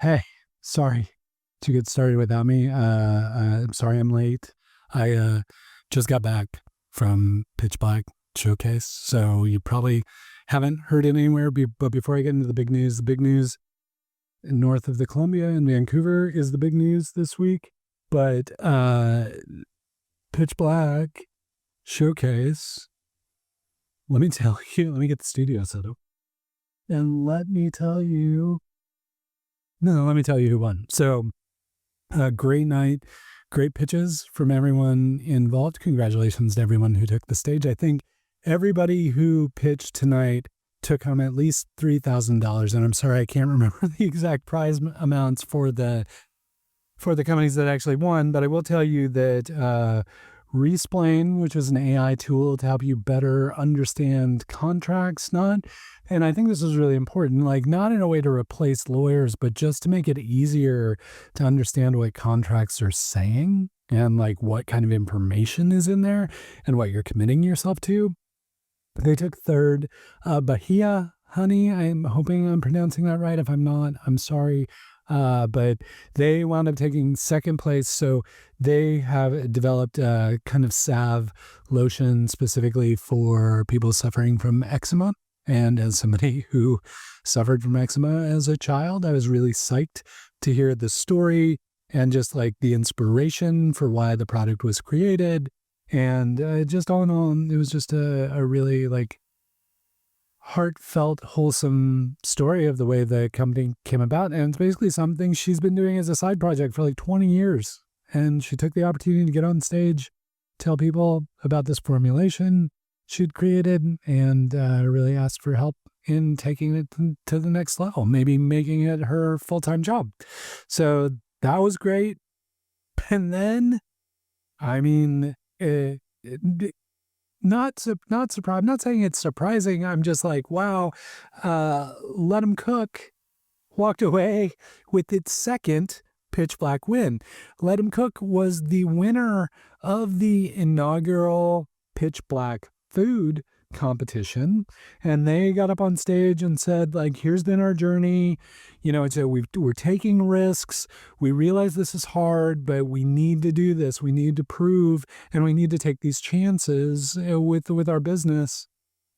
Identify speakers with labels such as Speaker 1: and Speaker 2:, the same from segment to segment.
Speaker 1: Hey, sorry to get started without me. I'm sorry I'm late. I just got back from Pitch Black Showcase, so you probably haven't heard it anywhere. But before I get into the big news north of the Columbia in Vancouver is the big news this week. But Pitch Black Showcase, let me tell you, let me get the studio set up. And let me tell you who won. So, great night, great pitches from everyone involved. Congratulations to everyone who took the stage. I think everybody who pitched tonight took home at least $3,000. And I'm sorry, I can't remember the exact prize amounts for the companies that actually won, but I will tell you that Resplain, which is an AI tool to help you better understand contracts, and I think this is really important, like not in a way to replace lawyers, but just to make it easier to understand what contracts are saying and like what kind of information is in there and what you're committing yourself to. They took third. Bahia Honey, I'm hoping I'm pronouncing that right. If I'm not, I'm sorry. But they wound up taking second place. So they have developed a kind of salve lotion specifically for people suffering from eczema. And as somebody who suffered from eczema as a child, I was really psyched to hear the story and just like the inspiration for why the product was created. And just all in all, it was just a really like heartfelt, wholesome story of the way the company came about. And it's basically something she's been doing as a side project for like 20 years. And she took the opportunity to get on stage, tell people about this formulation she'd created, and really asked for help in taking it to the next level, maybe making it her full-time job. So that was great. And then, I mean, not surprised. I'm not saying it's surprising. I'm just like, wow. Let 'em Cook walked away with its second Pitch Black win. Let 'em Cook was the winner of the inaugural Pitch Black food competition, and they got up on stage and said, like, here's been our journey. You know, we're taking risks. We realize this is hard, but we need to do this. We need to prove, and we need to take these chances with our business.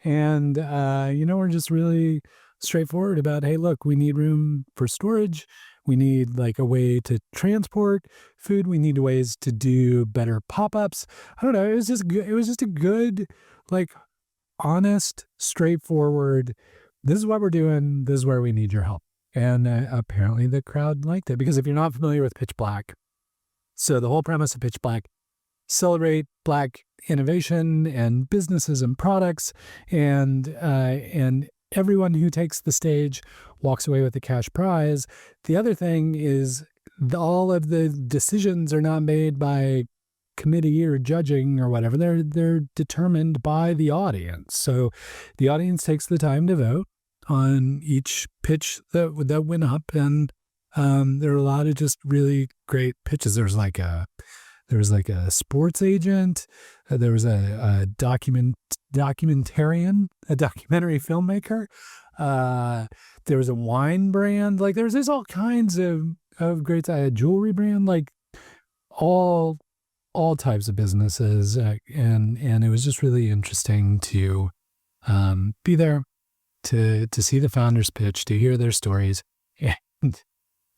Speaker 1: And we're just really straightforward about, hey, look, we need room for storage. We need like a way to transport food. We need ways to do better pop-ups. I don't know. It was just good. It was just a good, like, honest, straightforward, this is what we're doing, this is where we need your help. And apparently the crowd liked it, because if you're not familiar with Pitch Black, so the whole premise of Pitch Black, celebrate Black innovation and businesses and products, and everyone who takes the stage walks away with a cash prize. The other thing is all of the decisions are not made by committee or judging or whatever. They're determined by the audience. So the audience takes the time to vote on each pitch that went up, and there are a lot of just really great pitches. There was like a sports agent. There was a documentarian, a documentary filmmaker. There was a wine brand. Like there's all kinds of great jewelry brand. Like all types of businesses, and it was just really interesting to be there, to see the founders pitch, to hear their stories, and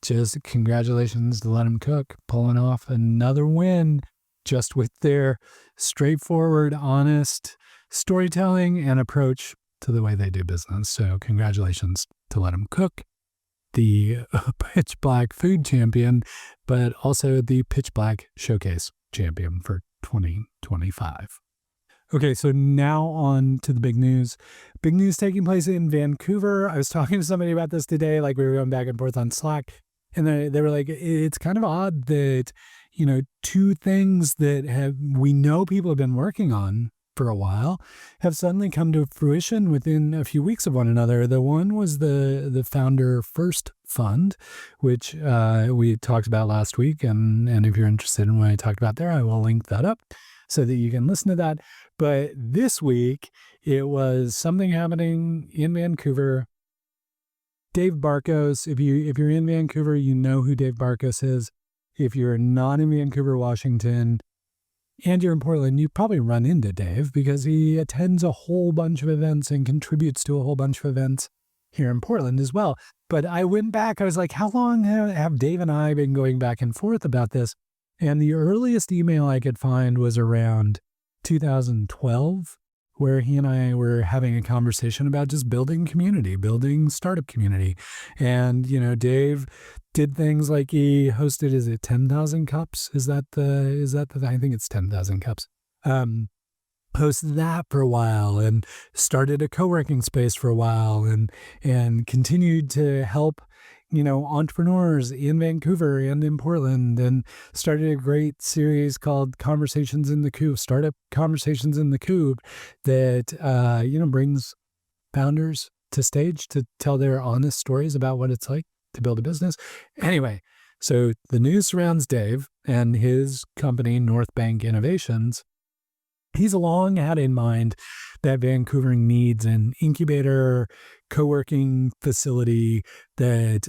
Speaker 1: just congratulations to Let 'em Cook pulling off another win just with their straightforward, honest storytelling and approach to the way they do business. So congratulations to Let 'em Cook, the Pitch Black food champion, but also the Pitch Black Showcase champion for 2025. Okay, so now on to the big news. Big news taking place in Vancouver. I was talking to somebody about this today, like we were going back and forth on Slack, and they were like, it's kind of odd that, two things that we know people have been working on for a while have suddenly come to fruition within a few weeks of one another. The one was the Founder First Fund, which we talked about last week. And if you're interested in what I talked about there, I will link that up so that you can listen to that. But this week, it was something happening in Vancouver Dave Barkos, if you're in Vancouver, you know who Dave Barkos is. If you're not in Vancouver, Washington, and you're in Portland, you probably run into Dave because he attends a whole bunch of events and contributes to a whole bunch of events here in Portland as well. But I went back, I was like, how long have Dave and I been going back and forth about this? And the earliest email I could find was around 2012, where he and I were having a conversation about just building community, building startup community. And, Dave did things like he hosted, is it 10,000 Cups? Is that I think it's 10,000 Cups. Hosted that for a while and started a co-working space for a while and continued to help, entrepreneurs in Vancouver and in Portland, and started a great series called Conversations in the Coop, Startup Conversations in the Coop, that, brings founders to stage to tell their honest stories about what it's like to build a business. Anyway, so the news surrounds Dave and his company, North Bank Innovations. He's long had in mind that Vancouver needs an incubator, co-working facility that,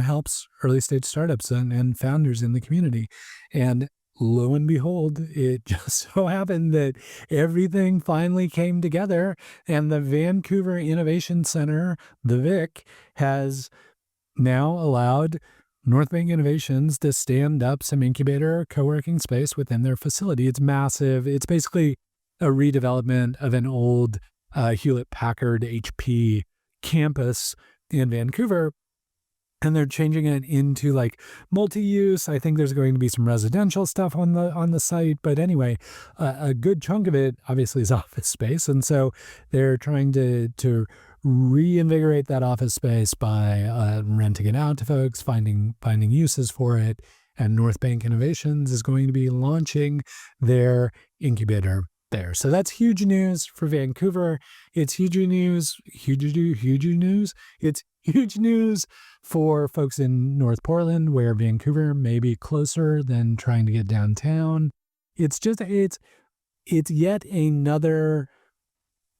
Speaker 1: helps early stage startups and founders in the community. And lo and behold, it just so happened that everything finally came together, and the Vancouver Innovation Center, the VIC, has now allowed North Bank Innovations to stand up some incubator co-working space within their facility. It's massive. It's basically a redevelopment of an old Hewlett-Packard HP campus in Vancouver, and they're changing it into like multi-use. I think there's going to be some residential stuff on the site, but anyway, a good chunk of it obviously is office space, and so they're trying to reinvigorate that office space by renting it out to folks, finding uses for it. And North Bank Innovations is going to be launching their incubator there. So that's huge news for Vancouver. It's huge news. It's huge news for folks in North Portland, where Vancouver may be closer than trying to get downtown. It's yet another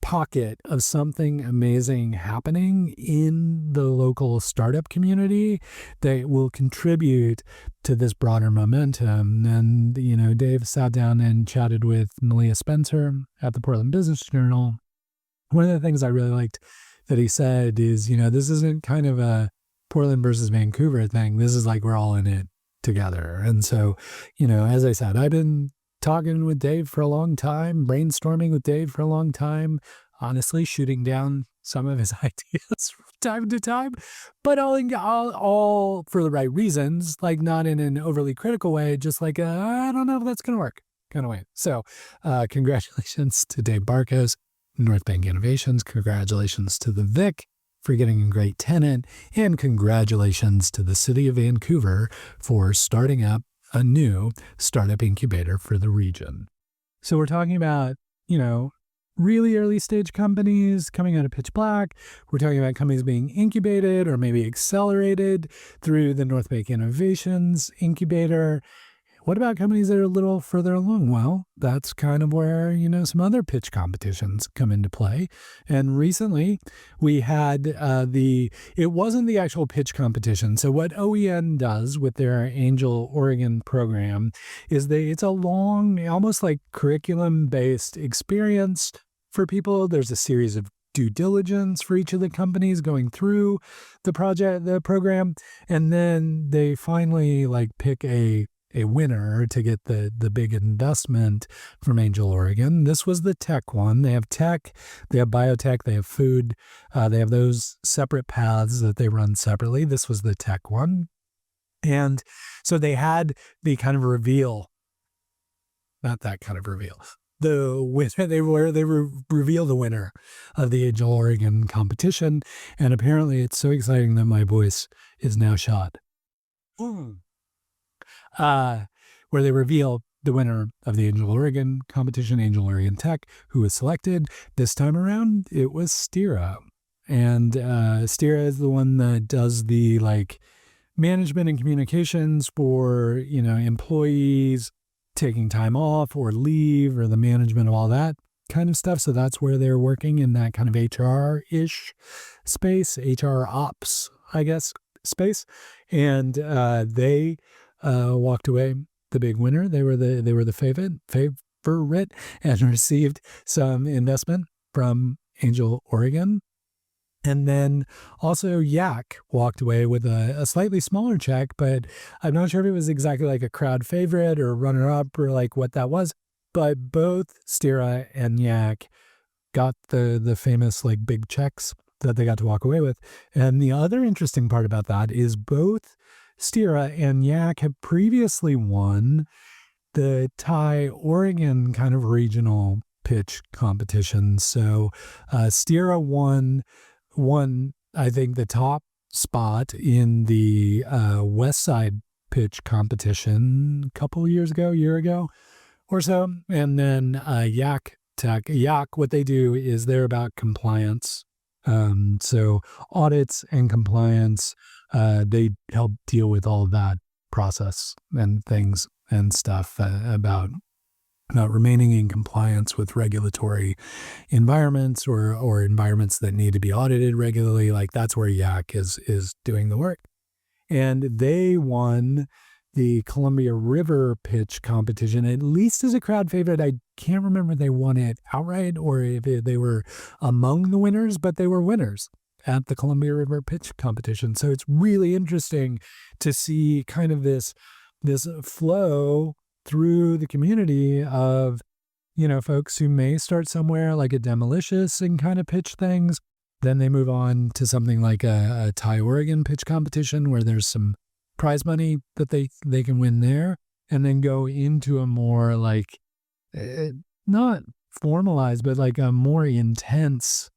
Speaker 1: pocket of something amazing happening in the local startup community that will contribute to this broader momentum. And, Dave sat down and chatted with Malia Spencer at the Portland Business Journal. One of the things I really liked that he said is, this isn't kind of a Portland versus Vancouver thing. This is like we're all in it together. And so, as I said, I've been talking with Dave for a long time, brainstorming with Dave for a long time, honestly shooting down some of his ideas from time to time, but all for the right reasons, like not in an overly critical way, just like, I don't know if that's going to work kind of way. So congratulations to Dave Barkos, North Bank Innovations. Congratulations to the VIC for getting a great tenant, and congratulations to the city of Vancouver for starting up a new startup incubator for the region. So we're talking about, really early stage companies coming out of pitch black. We're talking about companies being incubated or maybe accelerated through the North Bank Innovations incubator. What about companies that are a little further along? Well, that's kind of where, some other pitch competitions come into play. And recently we had it wasn't the actual pitch competition. So what OEN does with their Angel Oregon program is it's a long, almost like curriculum-based experience for people. There's a series of due diligence for each of the companies going through the program. And then they finally pick a winner to get the big investment from Angel Oregon. This was the tech one. They have tech, they have biotech, they have food. They have those separate paths that they run separately. This was the tech one. And so they had the kind of reveal, not that kind of reveal, the winner, they reveal the winner of the Angel Oregon competition. And apparently it's so exciting that my voice is now shot. Where they reveal the winner of the Angel Oregon competition, Angel Oregon Tech, who was selected. This time around, it was Stira. And Stira is the one that does the management and communications for, employees taking time off or leave, or the management of all that kind of stuff. So that's where they're working, in that kind of HR-ish space, HR ops I guess, space. And they walked away the big winner. They were the favorite and received some investment from Angel Oregon. And then also Yak walked away with a slightly smaller check, but I'm not sure if it was exactly like a crowd favorite or runner up or like what that was. But both Stira and Yak got the famous like big checks that they got to walk away with. And the other interesting part about that is both Stira and Yak have previously won the Thai Oregon kind of regional pitch competition. So Stira won, I think, the top spot in the West Side pitch competition a couple years ago, year ago or so. And then Yak, what they do is they're about compliance. So audits and compliance, they help deal with all of that process and things and stuff about remaining in compliance with regulatory environments or environments that need to be audited regularly. Like that's where Yak is doing the work. And they won the Columbia River pitch competition, at least as a crowd favorite. I can't remember if they won it outright or if they were among the winners, but they were winners at the Columbia River pitch competition. So it's really interesting to see kind of this flow through the community of, folks who may start somewhere like a Demolicious and kind of pitch things. Then they move on to something like a Thai Oregon pitch competition where there's some prize money that they can win there, and then go into a more like, not formalized, but like a more intense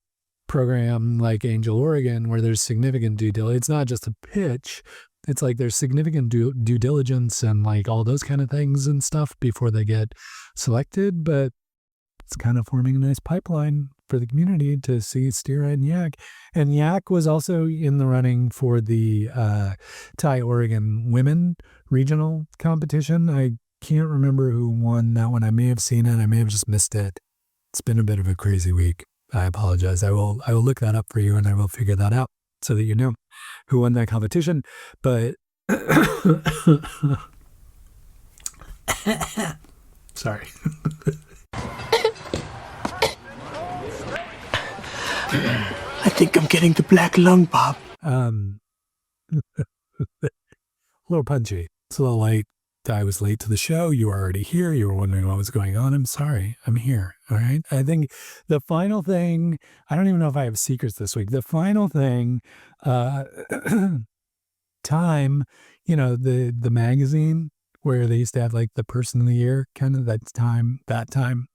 Speaker 1: program like Angel Oregon where there's significant due diligence. It's not just a pitch. It's like there's significant due diligence and like all those kind of things and stuff before they get selected. But it's kind of forming a nice pipeline for the community to see Stira and Yak. And Yak was also in the running for the Thai Oregon Women Regional Competition. I can't remember who won that one. I may have seen it. I may have just missed it. It's been a bit of a crazy week. I apologize. I will look that up for you and I will figure that out so that you know who won that competition. But sorry.
Speaker 2: I think I'm getting the black lung, Bob.
Speaker 1: A little punchy. It's a little late. I was late to the show. You were already here. You were wondering what was going on. I'm sorry. I'm here. All right. I think the final thing, I don't even know if I have secrets this week. The final thing, Time, the magazine where they used to have like the person of the year, kind of that time,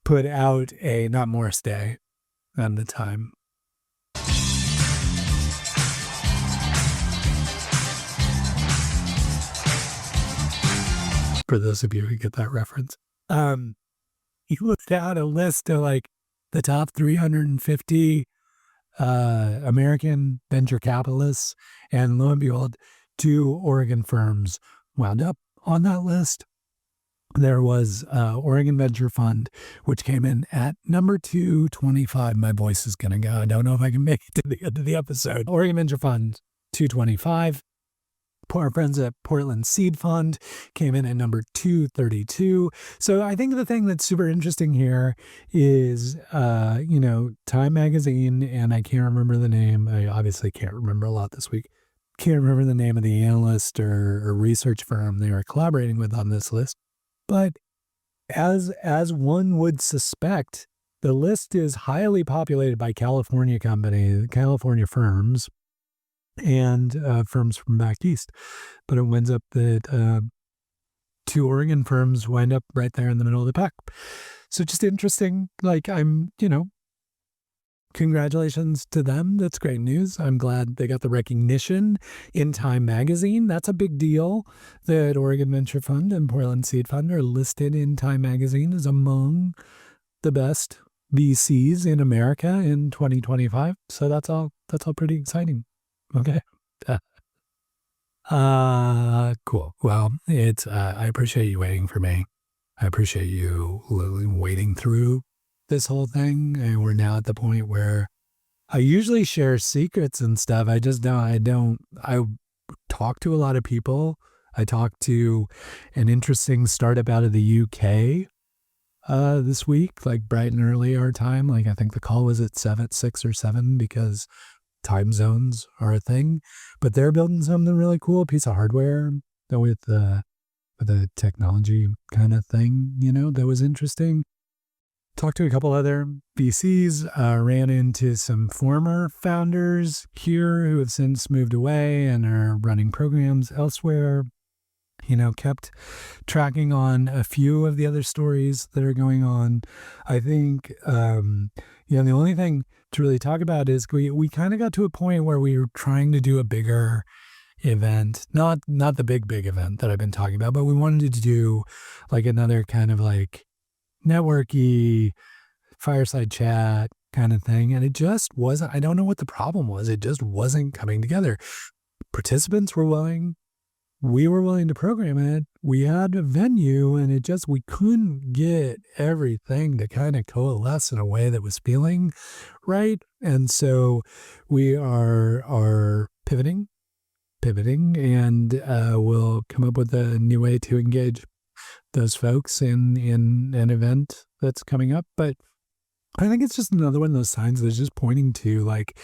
Speaker 1: put out a, not Morris Day at the time. For those of you who get that reference, he looked out a list of like the top 350 American venture capitalists, and lo and behold, 2 Oregon firms wound up on that list. There was Oregon Venture Fund, which came in at number 225. My voice is going to go. I don't know if I can make it to the end of the episode. Oregon Venture Fund, 225. Our friends at Portland Seed Fund came in at number 232. So I think the thing that's super interesting here is, Time Magazine, and I can't remember the name. I obviously can't remember a lot this week. Can't remember the name of the analyst or research firm they were collaborating with on this list. But as one would suspect, the list is highly populated by California firms, and firms from back east. But it winds up that 2 Oregon firms wind up right there in the middle of the pack. So just interesting. Like congratulations to them. That's great news. I'm glad they got the recognition in Time Magazine. That's a big deal that Oregon Venture Fund and Portland Seed Fund are listed in Time Magazine as among the best VCs in America in 2025. So that's all pretty exciting. Okay. Cool. Well, it's, I appreciate you waiting for me. I appreciate you waiting through this whole thing. And we're now at the point where I usually share secrets and stuff. I talk to a lot of people. I talked to an interesting startup out of the UK this week, like bright and early our time. Like I think the call was at 6 or 7 because time zones are a thing. But they're building something really cool, a piece of hardware with the technology kind of thing, that was interesting. Talked to a couple other VCs, ran into some former founders here who have since moved away and are running programs elsewhere. Kept tracking on a few of the other stories that are going on. I think, the only thing to really talk about is we kind of got to a point where we were trying to do a bigger event, not the big event that I've been talking about, but we wanted to do like another kind of like networky fireside chat kind of thing. And it just wasn't, I don't know what the problem was. It just wasn't coming together. Participants were willing. We were willing to program it. We had a venue and we couldn't get everything to kind of coalesce in a way that was feeling right. And so we are pivoting and we'll come up with a new way to engage those folks in an event that's coming up. But I think it's just another one of those signs that's just pointing to, like,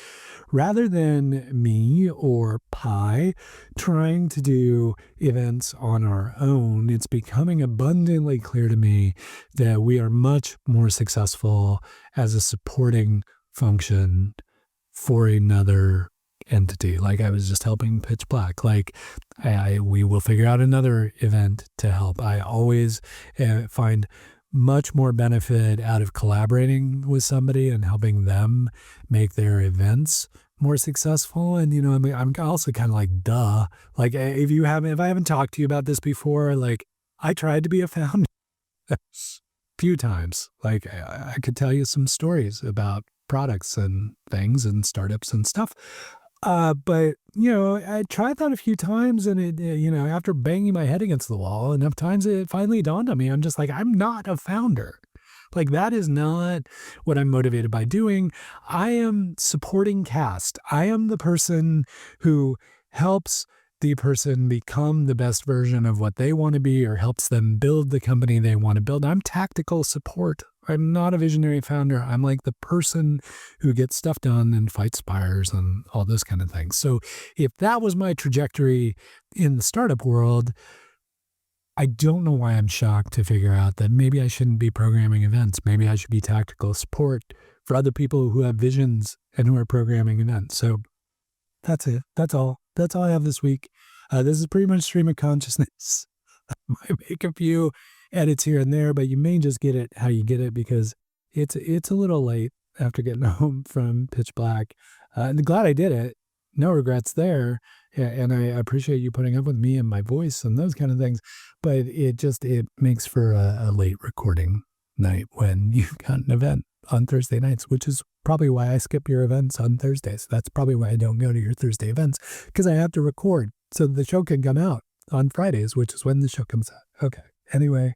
Speaker 1: rather than me or Pi trying to do events on our own, it's becoming abundantly clear to me that we are much more successful as a supporting function for another entity. Like I was just helping Pitch Black. Like we will figure out another event to help. I always find much more benefit out of collaborating with somebody and helping them make their events more successful. And, I'm also kind of like, duh. Like if I haven't talked to you about this before, like I tried to be a founder a few times. Like I could tell you some stories about products and things and startups and stuff. But I tried that a few times and it, after banging my head against the wall enough times, it finally dawned on me. I'm just like, I'm not a founder. Like that is not what I'm motivated by doing. I am supporting cast. I am the person who helps the person become the best version of what they want to be or helps them build the company they want to build. I'm tactical support. I'm not a visionary founder. I'm like the person who gets stuff done and fights fires and all those kind of things. So if that was my trajectory in the startup world, I don't know why I'm shocked to figure out that maybe I shouldn't be programming events. Maybe I should be tactical support for other people who have visions and who are programming events. So that's it. That's all I have this week. This is pretty much stream of consciousness. I might make a few edits here and there, but you may just get it how you get it because it's a little late after getting home from Pitch Black. And glad I did it. No regrets there. And I appreciate you putting up with me and my voice and those kind of things. But it makes for a late recording night when you've got an event on Thursday nights, which is probably why I skip your events on Thursdays. That's probably why I don't go to your Thursday events, because I have to record so the show can come out on Fridays, which is when the show comes out. Okay. Anyway,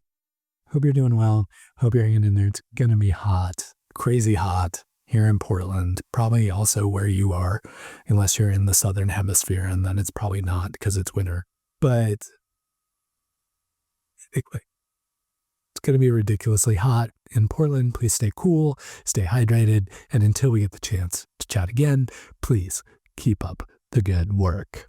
Speaker 1: hope you're doing well. Hope you're hanging in there. It's going to be hot, crazy hot here in Portland, probably also where you are, unless you're in the southern hemisphere, and then it's probably not because it's winter. But anyway, it's going to be ridiculously hot in Portland. Please stay cool, stay hydrated, and until we get the chance to chat again, please keep up the good work.